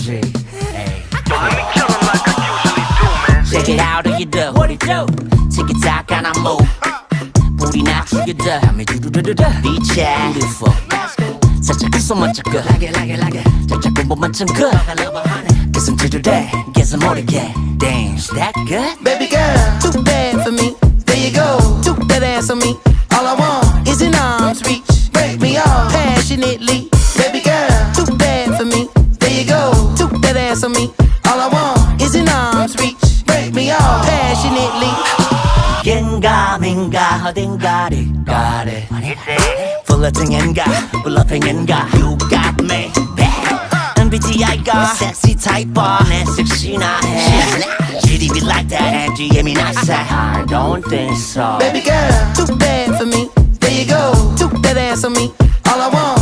거지. Check it out, how you do? What it do? Tick it tock and I move. Booty not you do. Beach yeah, beautiful. 살짝 그 멋져 그. Like it. 살짝 공부만 좀 그. Guess I'm today, guess I'm 모르게. Damn, is that good? Baby girl, too bad for me. There you go, took that ass on me. All I want is an arm's reach. Break me off passionately. Baby girl, too bad for me. There you go, took that ass on me. All I want is an arm's reach. Break me off passionately. 겐가 민가 어딘가를 가래 플러팅인가 블러핑인가 You got me MBTI가 섹시 타입봐 내 섹시나 해 GDB like that and GM이 나세 I don't think so Baby girl, too bad for me. There you go, took that ass on me. All I want